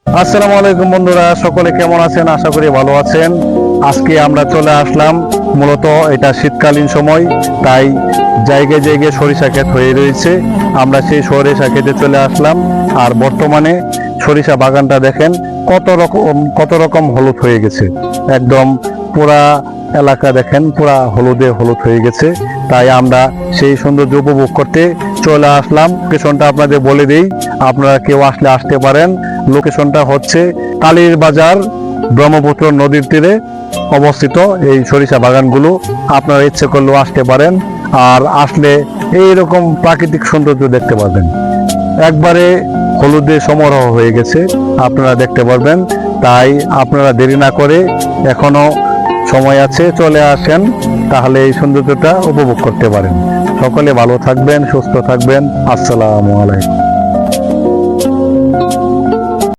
আসসালামু আলাইকুম বন্ধুরা, সকলে কেমন আছেন? আশা করি ভালো আছেন। আজকে আমরা চলে আসলাম, মূলত এটা শীতকালীন সময়, তাই জায়গায় জায়গায় সরিষা ক্ষেত হয়ে রয়েছে। আমরা সেই সরিষা ক্ষেতে চলে আসলাম। আর বর্তমানে সরিষা বাগানটা দেখেন কত রকম হলুদ হয়ে গেছে। একদম পুরা এলাকা দেখেন পুরা হলুদে হলুদ হয়ে গেছে। তাই আমরা সেই সৌন্দর্য উপভোগ করতে চলে আসলাম। লোকেশনটা আপনাদের বলে দিই, আপনারা কেউ আসলে আসতে পারেন। লোকেশনটা হচ্ছে কালীর বাজার, ব্রহ্মপুত্র নদীর তীরে অবস্থিত এই সরিষা বাগানগুলো। আপনারা ইচ্ছে করলেও আসতে পারেন, আর আসলে এইরকম প্রাকৃতিক সৌন্দর্য দেখতে পাবেন। একবারে হলুদে সমারোহ হয়ে গেছে, আপনারা দেখতে পারবেন। তাই আপনারা দেরি না করে, এখনো সময় আছে, চলে আসেন, তাহলে এই সৌন্দর্যটা উপভোগ করতে পারেন। সকলে ভালো থাকবেন, সুস্থ থাকবেন। আসসালামু আলাইকুম।